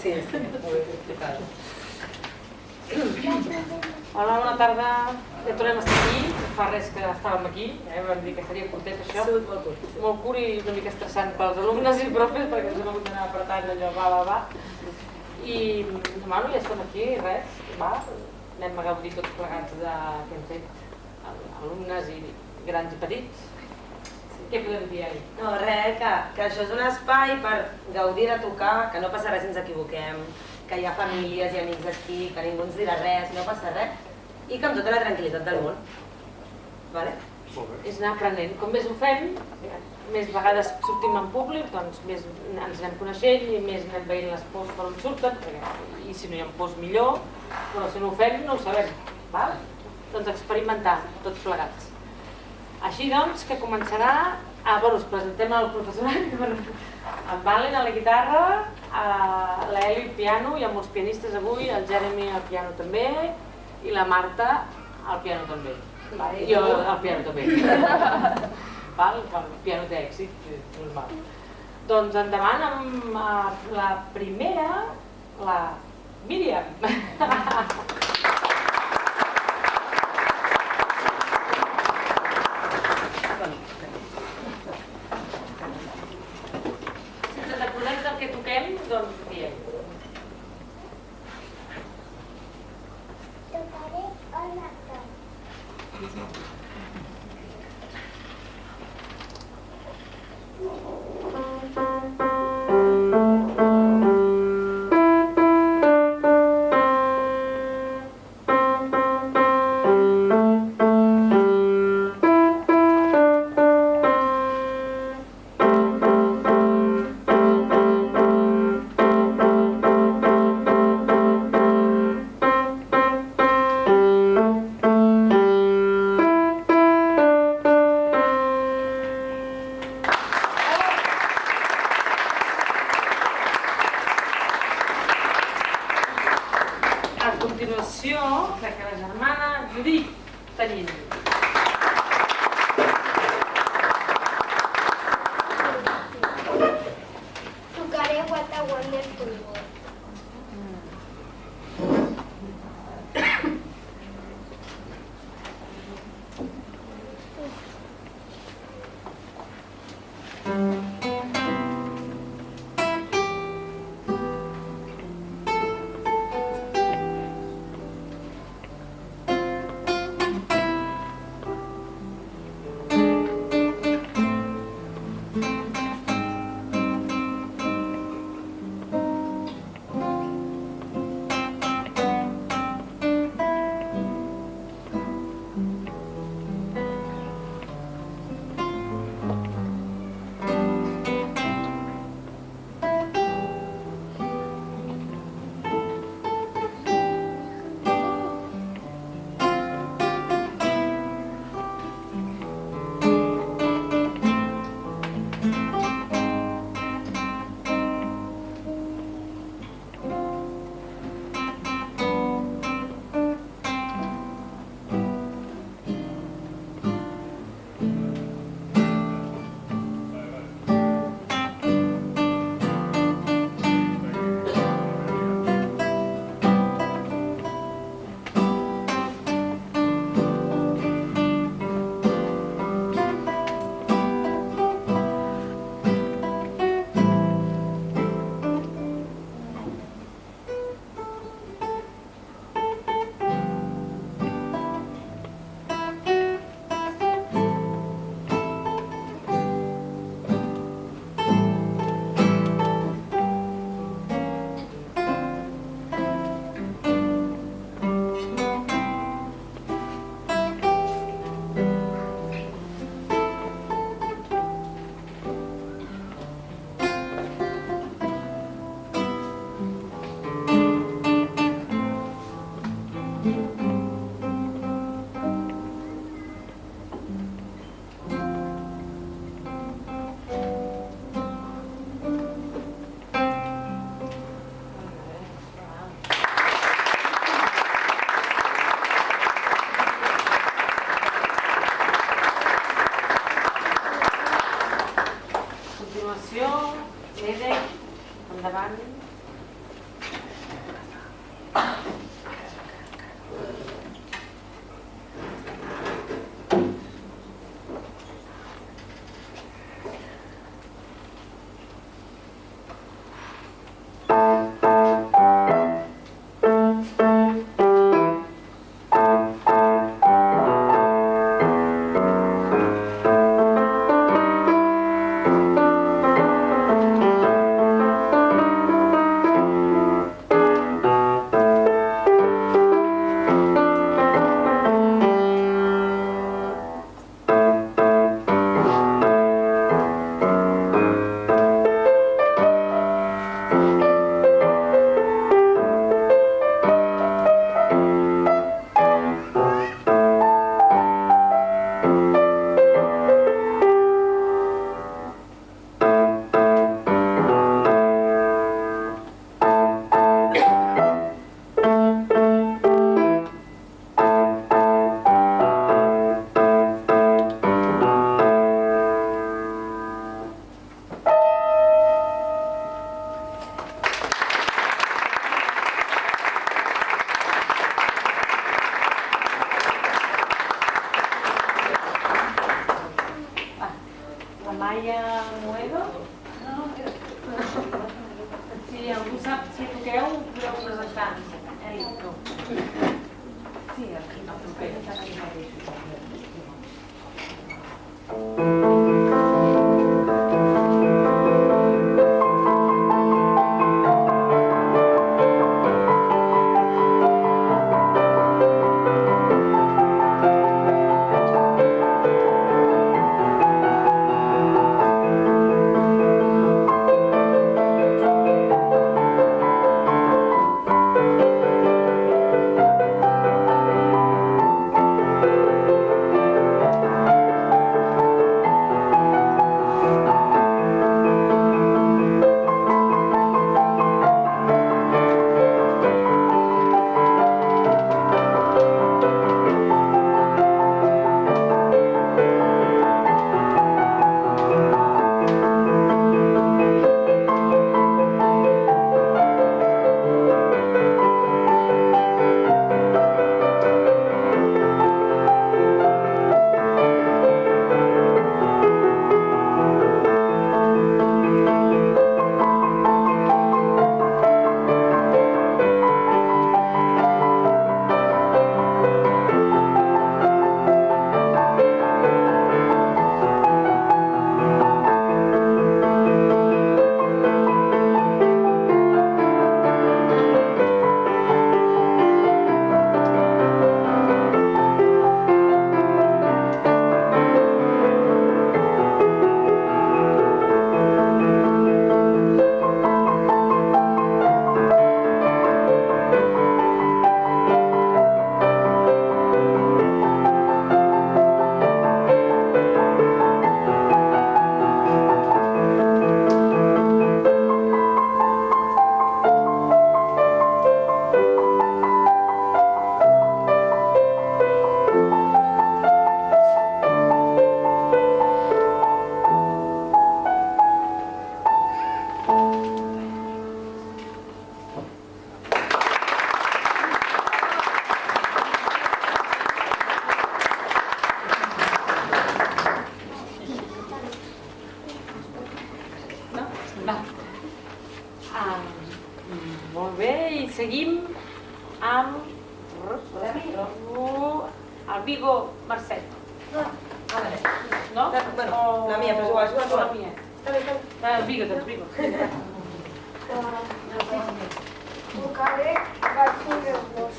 Sí, molt ben explicada. Hola, bona tarda. Ja tornem a estar aquí. Fa res que estàvem aquí. Vam dir que seria curtet, això. Ha sigut molt curt. Molt curt i una mica estressant pels alumnes i profes, perquè ens hem hagut d'anar apretant allò, va. I, bueno, ja som aquí, res, va. Anem a gaudir tots plegats de què hem fet, alumnes i grans i petits. Què podem dir ahir? No, res, que això és un espai per gaudir de tocar, que no passa res si ens equivoquem, que hi ha famílies i amics aquí, que ningú ens dirà res, no passa res, i que amb tota la tranquil·litat del món. Vale? És anar aprenent. Com més ho fem, més vegades sortim en públic, doncs més ens anem coneixent i més anem veient les pors per on surten, i si no hi ha pors millor, però si no ho fem no ho sabem. Val? Doncs experimentar, tots plegats. Així doncs, que començarà... us presentem el professorat, en Valen a la guitarra, l'Eli al piano, hi ha molts pianistes avui, el Jeremy al piano també, i la Marta al piano també. Jo al piano també. El piano té èxit, normal. Doncs endavant amb la primera, la Míriam. Que toquem, doncs diem. Tocaré el actor. Endavant. Almoedo? Si algú sap si toqueu, podeu presentar. Tu. Sí, aquí no, proper. Molt bé, i seguim amb el Vigo Mercè. No? Bueno, la mia, però és igual, és igual. La mia. Està bé, està bé. Vigo, doncs Vigo. Tocaré vaig fer els dos.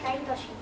Està impossible.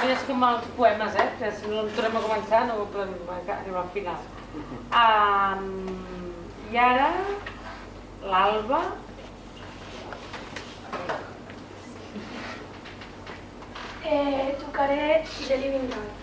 És com els poemes, que si no ens tornem a començar no podem arribar al final. I ara, l'Alba. Tocaré The Living God.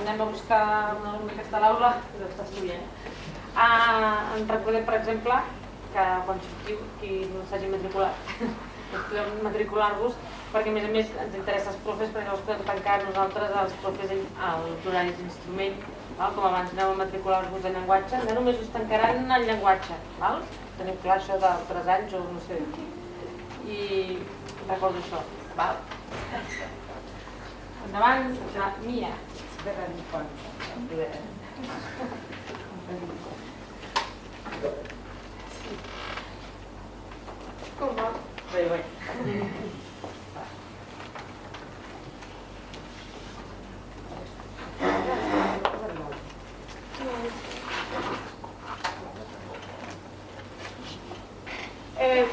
Anem a buscar una alumna que està a l'aula, que està estudiant. Ens recordem, per exemple, que quan sortiu, qui no s'hagi matriculat, podeu matricular-vos, perquè a més ens interessa els profes, perquè no us podem tancar nosaltres els profes als horaris d'instrument. Com abans aneu a matricular-vos en llenguatge, no només us tancaran el llenguatge. Teniu clar això d'altres anys o no sé. I recordo això. Endavant, serà Mia. Com va? Bé.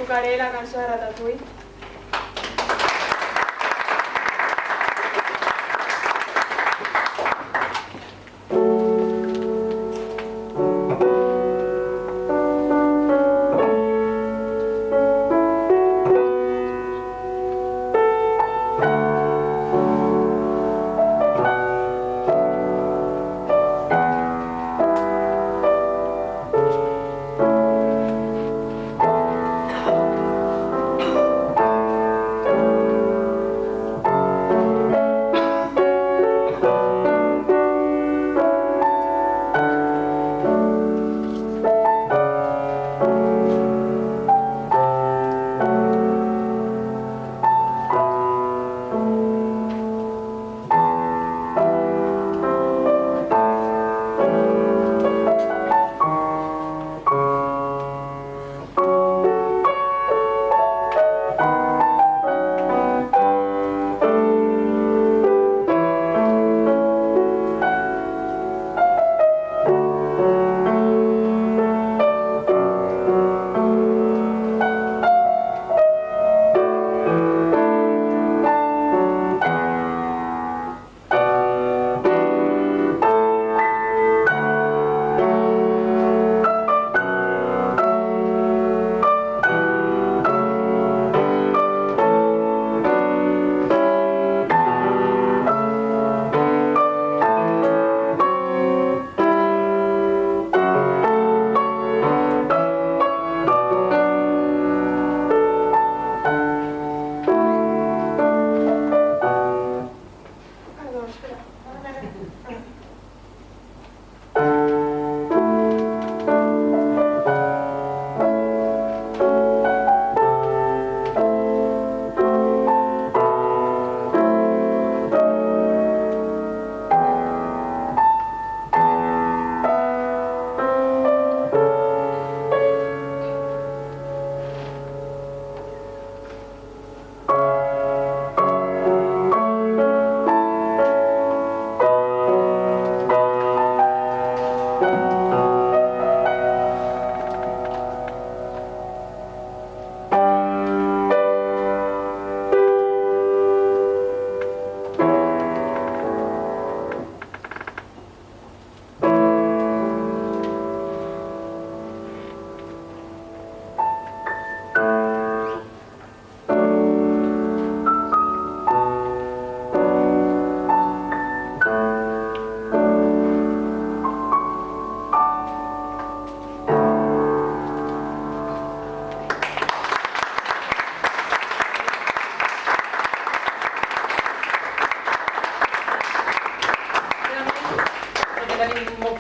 Tocaré la cançó de Ratatouille.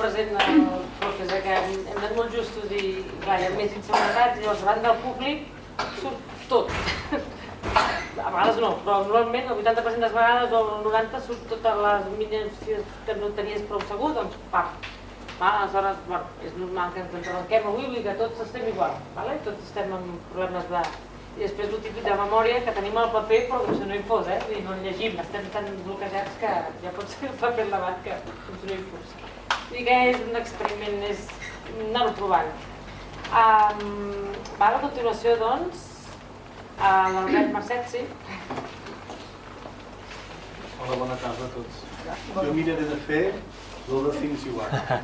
present el professor que hem anat molt justos i clar, hi ha més inseguretats i llavors davant del públic surt tot. A vegades no, però normalment el 80% de les vegades o el 90% surt totes les mínimes que no tenies prou segur, doncs part. Aleshores, bueno, és normal que ens enrebenquem avui, vull dir que tots estem igual, vale? Tots estem amb problemes de... I després el típic de memòria, que tenim el paper però com si no hi fos, i no el llegim, estem tan bloquejats que ja pot ser el paper al davant que com si no hi fos. Vull dir que és un experiment, és anar-ho provant. A continuació, doncs, l'Albert Marcetzi. Hola, bona tarda a tots. Jo miraré de fer l'O de Things You Are.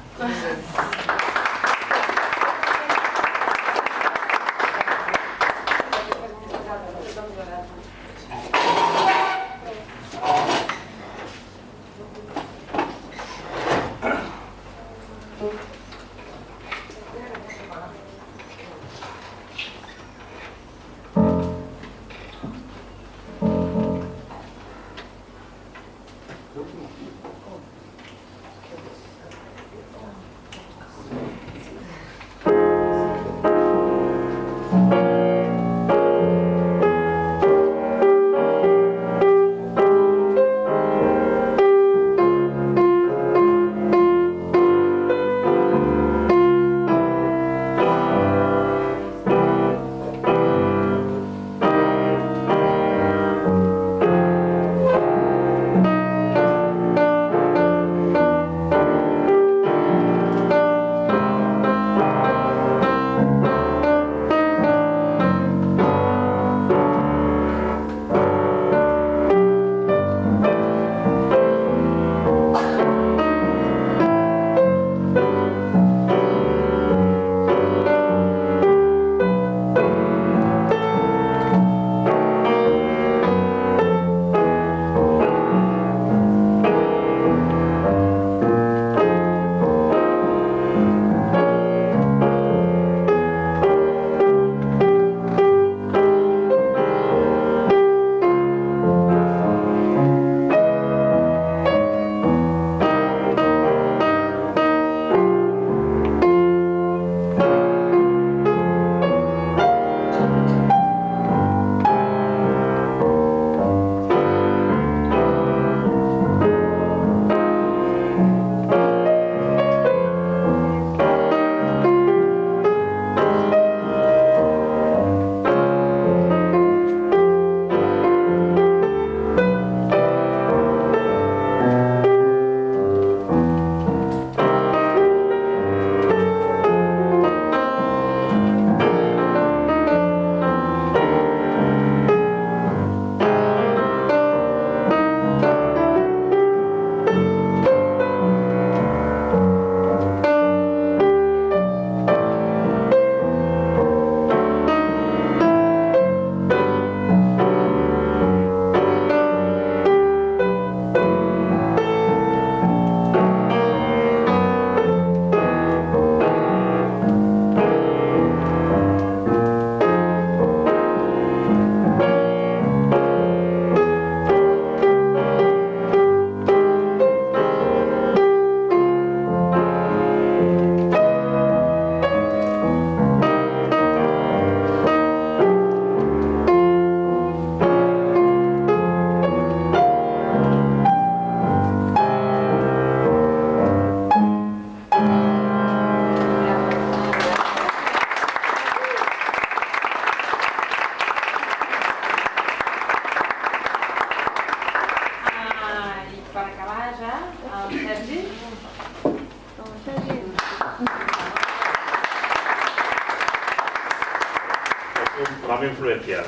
m'ha influenciado.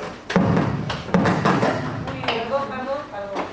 Perdó.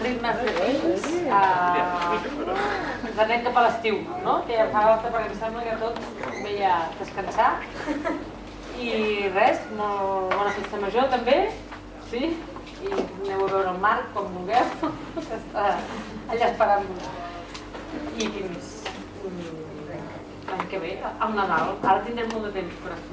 ritmes diferents, ens anem cap a l'estiu, no? Que ja fa falta perquè em sembla que tot ve a descansar. I res, molt bona festa major també, sí? I aneu a veure el mar com vulgueu, que està allà esperant-vos. I fins l'any que ve, al Nadal. Ara tindrem molt de temps per estudiar.